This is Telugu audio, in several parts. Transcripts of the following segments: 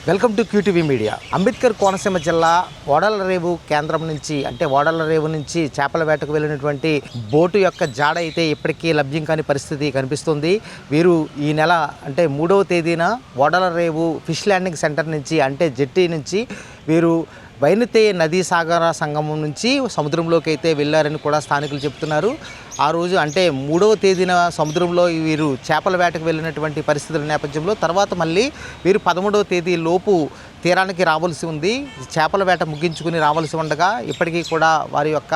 Welcome to QTV media. Ambedkar Konaseema జిల్లా ఓడలరేవు కేంద్రం నుంచి అంటే ఓడలరేవు నుంచి చేపల వేటకు వెళ్ళినటువంటి బోటు యొక్క జాడ అయితే ఇప్పటికీ లభ్యం కాని పరిస్థితి కనిపిస్తుంది. వీరు ఈ నెల అంటే 3వ తేదీన ఓడలరేవు ఫిష్ ల్యాండింగ్ సెంటర్ నుంచి అంటే జెట్టి నుంచి వీరు వైనతే నదీ సాగర సంగమం నుంచి సముద్రంలోకి అయితే వెళ్ళారని కూడా స్థానికులు చెప్తున్నారు. ఆ రోజు అంటే 3వ తేదీన సముద్రంలో వీరు చేపల వేటకు వెళ్ళినటువంటి పరిస్థితుల నేపథ్యంలో తర్వాత మళ్ళీ వీరు 13వ తేదీ లోపు తీరానికి రావాల్సి ఉంది. చేపల వేట ముగించుకుని రావాల్సి ఉండగా ఇప్పటికీ కూడా వారి యొక్క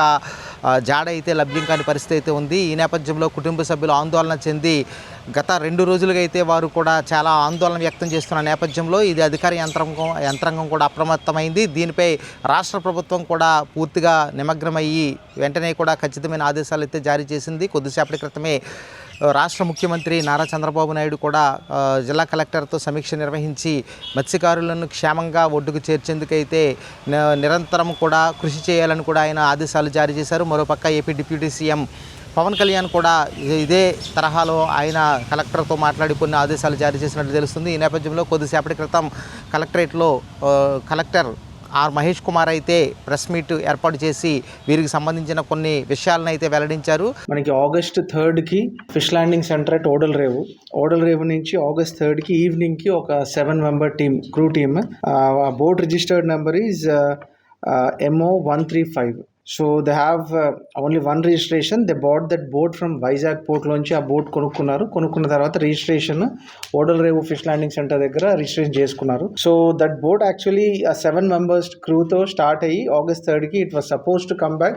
జాడ అయితే లభ్యం కాని పరిస్థితి అయితే ఉంది. ఈ నేపథ్యంలో కుటుంబ సభ్యులు ఆందోళన చెంది గత 2 రోజులుగా అయితే వారు కూడా చాలా ఆందోళన వ్యక్తం చేస్తున్న నేపథ్యంలో ఇది అధికార యంత్రాంగం కూడా అప్రమత్తమైంది. దీనిపై రాష్ట్ర ప్రభుత్వం కూడా పూర్తిగా నిమగ్నమయ్యి వెంటనే కూడా ఖచ్చితమైన ఆదేశాలు అయితే జారీ చేసింది. కొద్దిసేపటి క్రితమే రాష్ట్ర ముఖ్యమంత్రి నారా చంద్రబాబు నాయుడు కూడా జిల్లా కలెక్టర్తో సమీక్ష నిర్వహించి మత్స్యకారులను క్షేమంగా ఒడ్డుకు చేర్చేందుకైతే నిరంతరం కూడా కృషి చేయాలని కూడా ఆయన ఆదేశాలు జారీ చేశారు. మరోపక్క AP deputy CM Pawan Kalyan కూడా ఇదే తరహాలో ఆయన కలెక్టర్తో మాట్లాడి కొన్ని ఆదేశాలు జారీ చేసినట్టు తెలుస్తుంది. ఈ నేపథ్యంలో కొద్దిసేపటి క్రితం కలెక్టరేట్లో కలెక్టర్ ఆర్ మహేష్ కుమార్ అయితే ప్రెస్ మీట్ ఏర్పాటు చేసి వీరికి సంబంధించిన కొన్ని విషయాలను అయితే వెల్లడించారు. మనకి ఆగస్ట్ 3కి fish landing centre at Odalarevu నుంచి ఆగస్ట్ 3కి ఈవినింగ్కి ఒక 7 member team crew team. Boat registered number is MO135. So they have only one registration. They bought that boat from Vizag పోర్ట్లోంచి ఆ బోట్ కొనుక్కున్న తర్వాత registration Odalarevu fish landing centre దగ్గర రిజిస్ట్రేషన్ చేసుకున్నారు. So that boat actually 7 members క్రూతో స్టార్ట్ అయ్యి ఆగస్ట్ 3కి it was suppose to come back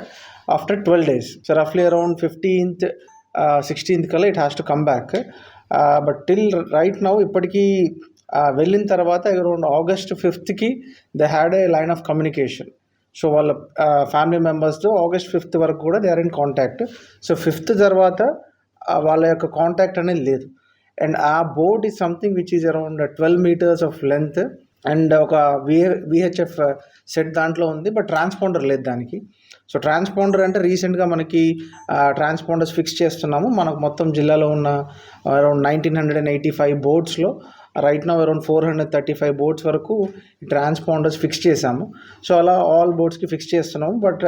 after 12 days. So రఫ్లీ around 15th 16th కల్లా it has to come back. But till right now ఇప్పటికీ వెళ్ళిన తర్వాత అరౌండ్ ఆగస్ట్ 5థ్కి they had a line of communication. So వాళ్ళ ఫ్యామిలీ మెంబర్స్తో ఆగస్ట్ 5th వరకు కూడా they are in contact. So 5th తర్వాత వాళ్ళ యొక్క కాంటాక్ట్ అనేది లేదు. అండ్ ఆ boat is something which is around 12 meters of length and ఒక VHF సెట్ దాంట్లో ఉంది. బట్ ట్రాన్స్పాండర్ లేదు దానికి. సో ట్రాన్స్పాండర్ అంటే రీసెంట్గా మనకి ట్రాన్స్పాండర్స్ ఫిక్స్ చేస్తున్నాము. మనకు మొత్తం జిల్లాలో ఉన్న అరౌండ్ 1985 బోట్స్లో రైట్ నౌ అరౌండ్ 435 బోట్స్ వరకు ట్రాన్స్పాండర్స్ ఫిక్స్ చేశాము. సో అలా ఆల్ బోట్స్కి ఫిక్స్ చేస్తున్నాము. బట్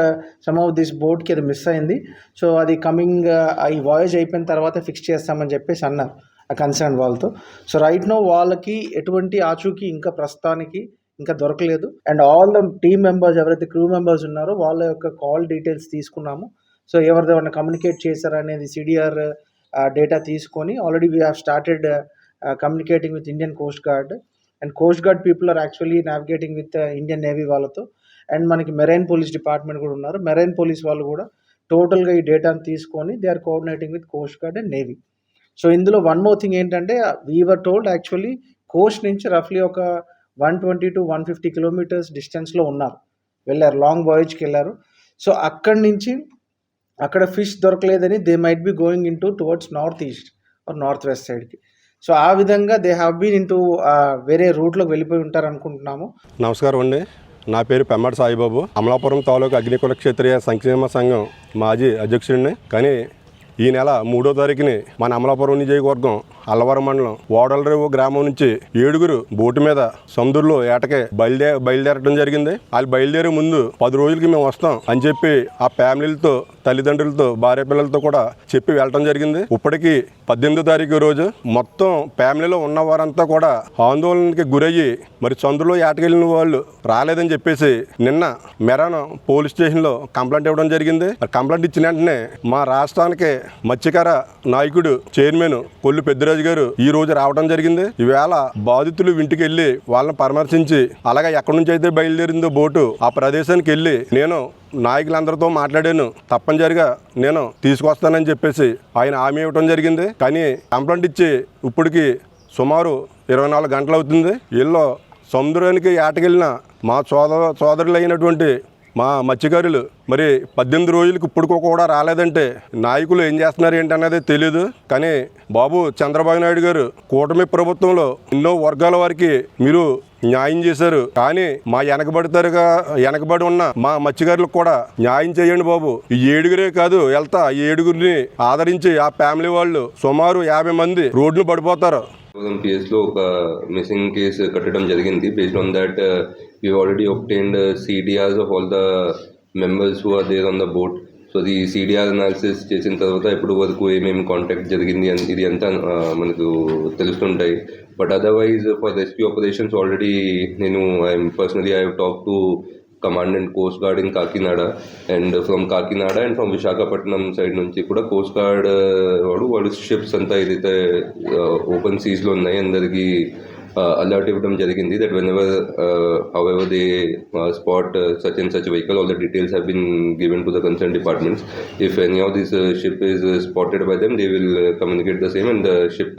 సమ్ ఆఫ్ దిస్ బోట్కి అది మిస్ అయింది. సో అది కమింగ్ ఈ వాయేజ్ అయిపోయిన తర్వాత ఫిక్స్ చేస్తామని చెప్పేసి అన్నారు ఆ కన్సర్న్ వాళ్ళతో. సో రైట్ నౌ వాళ్ళకి ఎటువంటి ఆచూకీ ఇంకా ప్రస్తుతానికి ఇంకా దొరకలేదు. And all the team members ఎవరైతే క్రూ మెంబర్స్ ఉన్నారో వాళ్ళ యొక్క కాల్ డీటెయిల్స్ తీసుకున్నాము. సో ఎవరిదేమన్నా కమ్యూనికేట్ చేశారా అనేది CDR డేటా తీసుకొని already we have started communicating with Indian Coast Guard, and Coast Guard people are actually navigating with Indian Navy వాళ్ళతో. అండ్ మనకి మెరైన్ పోలీస్ డిపార్ట్మెంట్ కూడా ఉన్నారు. మెరైన్ పోలీస్ వాళ్ళు కూడా టోటల్గా ఈ డేటాను తీసుకొని they are coordinating with coast guard and navy. So ఇందులో వన్ మోర్ థింగ్ ఏంటంటే we were told actually coast నుంచి రఫ్లీ ఒక 120 to 150 kilometers డిస్టెన్స్లో వెళ్ళారు, లాంగ్ వాయేజ్కి వెళ్ళారు. సో అక్కడి నుంచి అక్కడ ఫిష్ దొరకలేదని they might be going in towards north east or north west సైడ్కి. సో ఆ విధంగా దే హ్యావ్ బీన్ ఇంటూ వేరే రూట్లోకి వెళ్ళిపోయి ఉంటారు అనుకుంటున్నాము. నమస్కారం అండి, నా పేరు పెమ్మడి సాయిబాబు. అమలాపురం తాలూకు అగ్నికుల క్షత్రియ సంక్షేమ సంఘం మాజీ అధ్యక్షుడిని. కానీ ఈ నెల 3వ తారీఖుని మన అమలాపురం నియోజకవర్గం అల్లవరం మండలం ఓడలరేవు గ్రామం నుంచి 7 బోటు మీద సముద్రంలో ఏటకే బయలుదేరడం జరిగింది. వాళ్ళు బయలుదేరే ముందు 10 రోజులకి మేము వస్తాం అని చెప్పి ఆ ఫ్యామిలీలతో, తల్లిదండ్రులతో, భార్య పిల్లలతో కూడా చెప్పి వెళ్ళటం జరిగింది. ఇప్పటికీ 18వ తారీఖు రోజు మొత్తం ఫ్యామిలీలో ఉన్న వారంతా కూడా ఆందోళనకి గురయ్యి మరి చంద్రులో ఏటకెళ్ళిన వాళ్ళు రాలేదని చెప్పేసి నిన్న మెరాన్ పోలీస్ స్టేషన్లో కంప్లైంట్ ఇవ్వడం జరిగింది. కంప్లైంట్ ఇచ్చిన వెంటనే మా రాష్ట్రానికి మత్స్యకార నాయకుడు చైర్మన్ కొల్లు పెద్దిరాజు గారు ఈ రోజు రావడం జరిగింది. ఈవేళ బాధితులు ఇంటికి వెళ్ళి వాళ్ళని పరామర్శించి అలాగే ఎక్కడి నుంచి అయితే బయలుదేరిందో బోటు ఆ ప్రదేశానికి వెళ్ళి నేను నాయకులందరితో మాట్లాడాను, తప్పనిసరిగా నేను తీసుకొస్తానని చెప్పేసి ఆయన హామీ ఇవ్వడం జరిగింది. కానీ కంప్లైంట్ ఇచ్చి ఇప్పటికి సుమారు 24 గంటలు అవుతుంది. వీళ్ళు సముద్రానికి ఏటకెళ్ళిన మా సోదరులు అయినటువంటి మా మత్స్యకారులు మరి 18 రోజులకు ఇప్పుడు కూడా రాలేదంటే నాయకులు ఏం చేస్తున్నారు ఏంటనేది తెలియదు. కానీ బాబు చంద్రబాబు నాయుడు గారు కూటమి ప్రభుత్వంలో ఎన్నో వర్గాల వారికి మీరు న్యాయం చేశారు. కానీ మా వెనకబడి ఉన్న మా మత్స్యకారులకు కూడా న్యాయం చేయండి బాబు. ఈ 7 కాదు వెళ్తా, ఈ 7 ఆదరించి ఆ ఫ్యామిలీ వాళ్ళు సుమారు 50 మంది రోడ్లు పడిపోతారు. పిఎస్లో ఒక మిస్సింగ్ కేసు కట్టడం జరిగింది. Based on that we already obtained CDRs of all the members who are there on the boat. So అది సిడిఆర్ అనాలిసిస్ చేసిన తర్వాత ఇప్పుడు వరకు ఏమేమి కాంటాక్ట్ జరిగింది అని ఇది అంతా మనకు తెలుస్తుంటాయి. But otherwise for rescue operations already నేను I have talk to commandant coast guard in Kakinada and from Kakinada and from Visakhapatnam side నుంచి కూడా కోస్ట్ గార్డ్ వాడు షిప్స్ అంతా ఏదైతే ఓపెన్ సీస్లో ఉన్నాయి అందరికీ alert ఇవ్వడం జరిగింది that whenever however they spot such and such vehicle, all the details have been given to the concerned departments. If any of this ship is spotted by them, they will communicate the same and the ship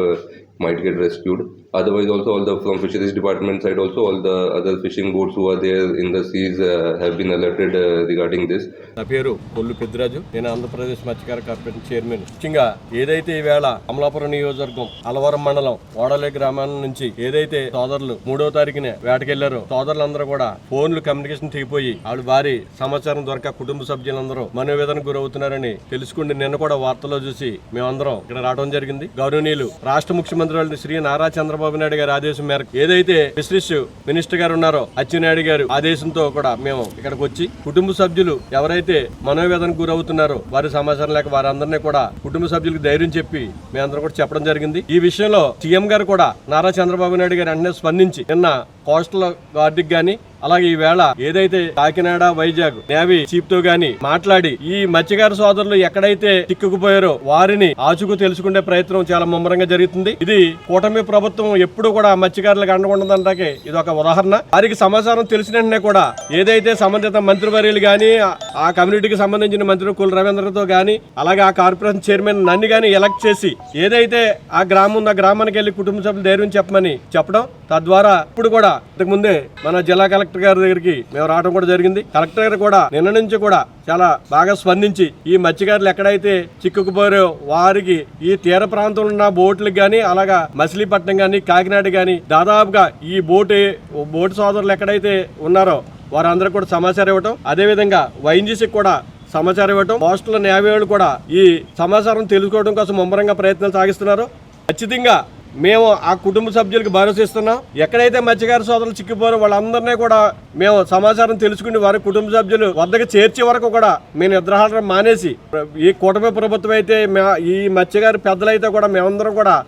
might get rescued. Otherwise also all the from fisheries department side also all the other fishing boats who are there in the seas have been alerted regarding this. నా పేరు కొల్లు పెద్దిరాజు. నేను ఆంధ్రప్రదేశ్ మత్స్యకార కార్పొరేషన్ చైర్మన్. ముఖ్యంగా ఏదైతే ఈవేళ అమలాపురం నియోజకవర్గం అలవరం మండలం ఓడలే గ్రామాల నుంచి ఏదైతే సోదరులు 3వ తారీఖున వేటకెళ్లారో సోదరులందరూ కూడా ఫోన్లు కమ్యూనికేషన్ తెగిపోయి వాళ్ళు వారి సమాచారం దొరక కుటుంబ సభ్యులందరూ మనోవేదనకు గురవుతున్నారని తెలుసుకుని నిన్న కూడా వార్తల్లో చూసి మేమందరం ఇక్కడ రావడం జరిగింది. గౌరవనీయులు రాష్ట్ర ముఖ్యమంత్రి శ్రీ నారా చంద్రబాబు నాయుడు గారి ఆదేశం మేరకు ఏదైతే ఫిషరీస్ మినిస్టర్ గారు ఉన్నారో అచ్చెన్నాయుడు గారు ఆదేశంతో కూడా మేము ఇక్కడికి వచ్చి కుటుంబ సభ్యులు ఎవరైతే మనోవేదనకు గురవుతున్నారో వారి సమాచారం లేక వారందరినీ కూడా కుటుంబ సభ్యులకు ధైర్యం చెప్పి మేమందరం కూడా చెప్పడం జరిగింది. ఈ విషయంలో సీఎం గారు కూడా నారా చంద్రబాబు నాయుడు గారు వెంటనే స్పందించి నిన్న కోస్టల్ గార్డుకి గాని అలాగే ఈ వేళ ఏదైతే కాకినాడ వైజాగ్ నేవీ చీఫ్ తో గాని మాట్లాడి ఈ మత్స్యకార సోదరులు ఎక్కడైతే చిక్కుకుపోయారో వారిని ఆచూకు తెలుసుకునే ప్రయత్నం చాలా ముమ్మరంగా జరుగుతుంది. ఇది కూటమి ప్రభుత్వం ఎప్పుడు కూడా మత్స్యకారులకు అండకుండదంటే ఇది ఒక ఉదాహరణ. వారికి సమాచారం తెలిసిన వెంటనే కూడా ఏదైతే సంబంధిత మంత్రివర్యులు గాని ఆ కమ్యూనిటీకి సంబంధించిన మంత్రి కుల రవీంద్రతో గాని అలాగే ఆ కార్పొరేషన్ చైర్మన్ నన్ను గాని ఎలక్ట్ చేసి ఏదైతే ఆ గ్రామం ఉన్న గ్రామానికి వెళ్లి కుటుంబ సభ్యులు ధైర్యం చెప్పమని చెప్పడం, తద్వారా ఇప్పుడు కూడా ఇంతకు ముందే మన జిల్లా కలెక్టర్ గారి దగ్గరికి మేము రావడం కూడా జరిగింది. కలెక్టర్ గారు కూడా నిన్న నుంచి కూడా చాలా బాగా స్పందించి ఈ మత్స్యకారులు ఎక్కడైతే చిక్కుకుపోయారో వారికి ఈ తీర ప్రాంతంలో ఉన్న బోట్లకు గానీ అలాగా మచిలీపట్నం గానీ కాకినాడ గానీ దాదాపుగా ఈ బోటు సోదరులు ఎక్కడైతే ఉన్నారో వారందరూ కూడా సమాచారం ఇవ్వటం, అదేవిధంగా వైఎన్జీసీకి కూడా సమాచారం ఇవ్వటం, కోస్టల్ నేవీ వాళ్ళు కూడా ఈ సమాచారం తెలుసుకోవడం కోసం ముమ్మరంగా ప్రయత్నాలు సాగిస్తున్నారు. ఖచ్చితంగా మేము ఆ కుటుంబ సభ్యులకు భరోసా ఇస్తున్నాం. ఎక్కడైతే మత్స్యకార సోదరులు చిక్కిపోయారో వాళ్ళందరినీ కూడా మేము సమాచారం తెలుసుకుని వారి కుటుంబ సభ్యులు వద్దకు చేర్చే వరకు కూడా మేము నిద్రాహారం మానేసి ఈ కూటమి ప్రభుత్వం అయితే ఈ మత్స్యకార పెద్దలైతే కూడా మేమందరం కూడా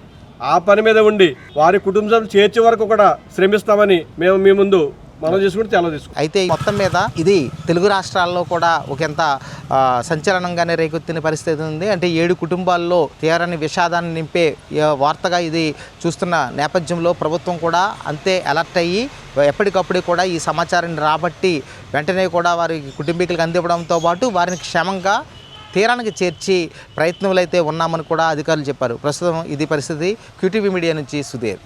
ఆ పని మీద ఉండి వారి కుటుంబ సభ్యులు చేర్చే వరకు కూడా శ్రమిస్తామని మేము మీ ముందు మనం చేసుకుంటే చాలా తీసుకుంటాం. అయితే మొత్తం మీద ఇది తెలుగు రాష్ట్రాల్లో కూడా ఒకంత సంచలనంగానే రేకెత్తిన పరిస్థితి ఉంది. అంటే 7 కుటుంబాల్లో తీరని విషాదాన్ని నింపే వార్తగా ఇది చూస్తున్న నేపథ్యంలో ప్రభుత్వం కూడా అంతే అలర్ట్ అయ్యి ఎప్పటికప్పుడు కూడా ఈ సమాచారాన్ని రాబట్టి వెంటనే కూడా వారి కుటుంబీకులకు అందివ్వడంతో పాటు వారిని క్షేమంగా తీరానికి చేర్చి ప్రయత్నంలో అయితే ఉన్నామని కూడా అధికారులు చెప్పారు. ప్రస్తుతం ఇది పరిస్థితి. క్యూటీవీ మీడియా నుంచి సుధీర్.